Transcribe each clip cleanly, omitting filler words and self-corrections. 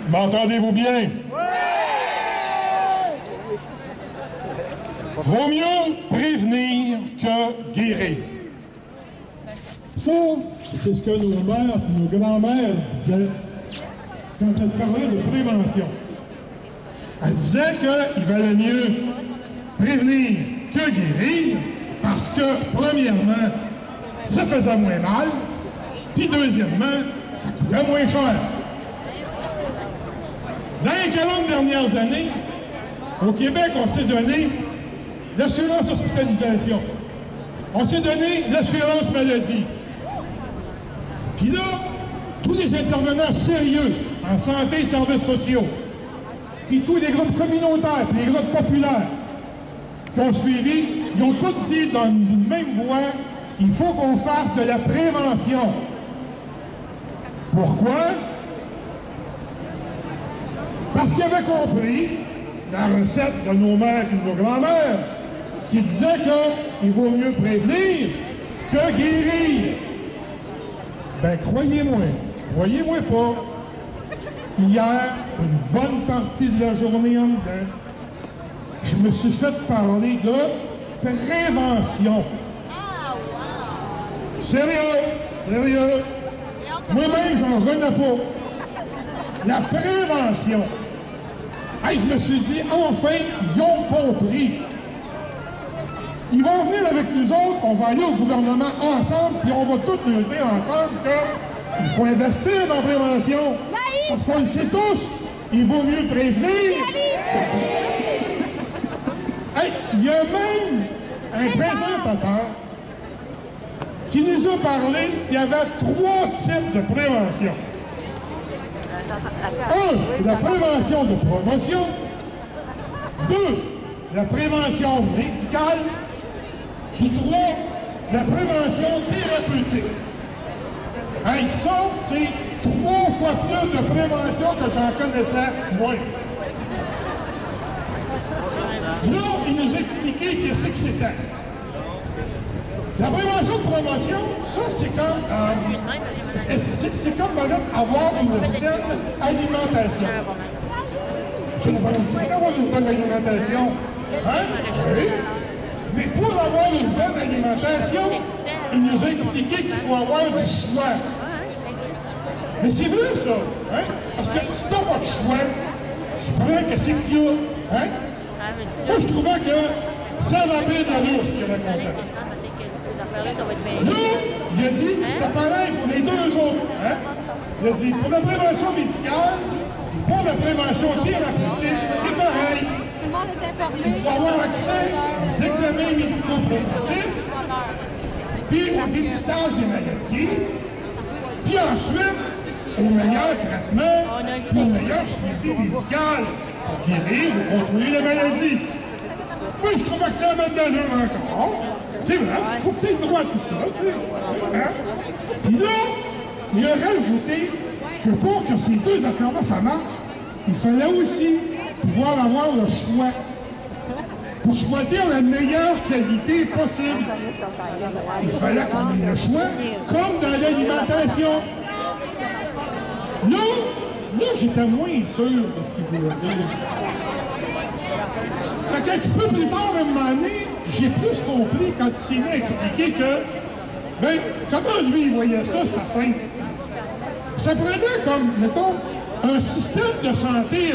M'entendez-vous bien? Oui! Vaut mieux prévenir que guérir. Ça, c'est ce que nos mères et nos grands-mères disaient quand elles parlaient de prévention. Elles disaient qu'il valait mieux prévenir que guérir parce que, premièrement, ça faisait moins mal, puis deuxièmement, ça coûtait moins cher. Dans les 40 dernières années, au Québec, on s'est donné l'assurance hospitalisation. On s'est donné l'assurance maladie. Puis là, tous les intervenants sérieux en santé et services sociaux, puis tous les groupes communautaires, puis les groupes populaires qui ont suivi, ils ont tous dit dans une même voix, il faut qu'on fasse de la prévention. Pourquoi? Parce qu'ils avaient compris la recette de nos mères et de nos grands-mères qui disait qu'il vaut mieux prévenir que guérir. Ben, croyez-moi pas, hier, une bonne partie de la journée en dedans, je me suis fait parler de prévention. Sérieux. Moi-même, j'en revenais pas. La prévention. Hey, je me suis dit, enfin, ils ont compris. Ils vont venir avec nous autres, on va aller au gouvernement ensemble, puis on va tous nous dire ensemble qu'il faut investir dans la prévention. Parce qu'on le sait tous, il vaut mieux prévenir. Hey, il y a même un présentateur qui nous a parlé qu'il y avait 3 types de prévention. 1, la prévention de promotion. 2, la prévention médicale. Puis 3, la prévention thérapeutique. Hey, ça, c'est 3 fois plus de prévention que j'en connaissais moins. Là, il nous a expliqué qu'est-ce que c'était. La prévention de promotion, ça, c'est comme, par exemple, avoir une saine alimentation. C'est une bonne alimentation. Hein? Oui. Mais pour avoir une bonne alimentation, il nous a expliqué qu'il faut avoir du choix. Mais c'est vrai, ça. Hein? Parce que si tu n'as pas de choix, tu prends qu'est-ce qu'il y a. Hein? Moi, je trouvais que ça va bien d'aller ce qu'il a raconté. Là, il a dit que c'était pareil pour les deux autres. Hein? Il a dit, pour la prévention médicale et pour la prévention thérapeutique, c'est pareil. Il faut avoir accès aux examens médicaux préventifs, puis au dépistage des maladies, puis ensuite au meilleur traitement, puis au meilleur suivi médical pour guérir ou contrôler la maladie. Moi, je trouvais que ça avait de l'allure encore. C'est vrai, il faut peut-être droit à tout ça, tu sais. C'est vrai. Puis là, il a rajouté que pour que ces deux affaires-là, ça marche, il fallait aussi pouvoir avoir le choix pour choisir la meilleure qualité possible. Il fallait qu'on ait le choix, comme dans l'alimentation. Là, j'étais moins sûr de ce qu'il voulait dire. Fait qu'un petit peu plus tard, à un moment donné, j'ai plus compris quand il s'est mis à expliquer que, ben, comment lui, il voyait ça, c'était simple. Ça prenait comme, mettons, un système de santé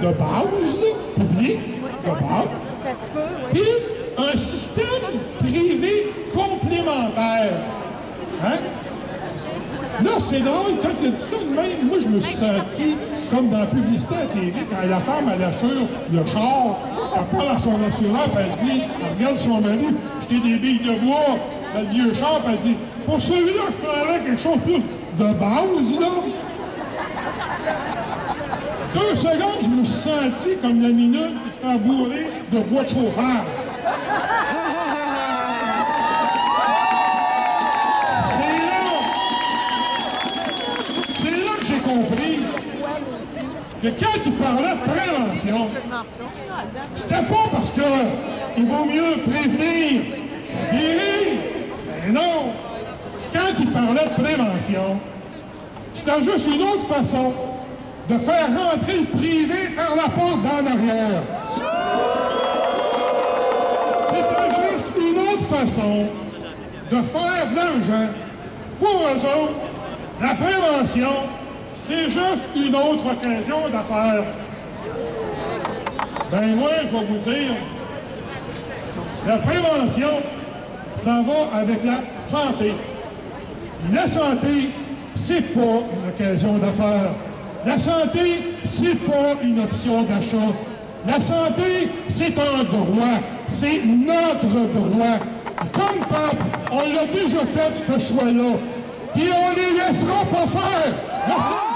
de base, là, public, de base, puis un système privé complémentaire. Hein? Là, c'est drôle, quand il a dit ça de même, moi, je me suis senti comme dans la publicité à TV, quand la femme, elle assure le char, elle parle à son assureur, puis elle dit, elle regarde son mari, jeter des billes de bois, elle dit, un char, puis elle dit, pour celui-là, je prendrais quelque chose plus de base, là. 2 secondes, je me suis senti comme la minute qui se fait bourrer de bois de chauffage. C'est là que j'ai compris que quand tu parlais de prévention, c'était pas parce que il vaut mieux prévenir que guérir. Ben non! Quand tu parlais de prévention, c'était juste une autre façon de faire rentrer le privé par la porte d'en arrière. C'était juste une autre façon de faire de l'argent. Pour eux autres, la prévention, c'est juste une autre occasion d'affaires. Ben moi, je vais vous dire, la prévention, ça va avec la santé. Puis la santé, c'est pas une occasion d'affaires. La santé, c'est pas une option d'achat. La santé, c'est un droit. C'est notre droit. Comme peuple, on l'a déjà fait, ce choix-là. Puis on les laissera pas faire. Merci.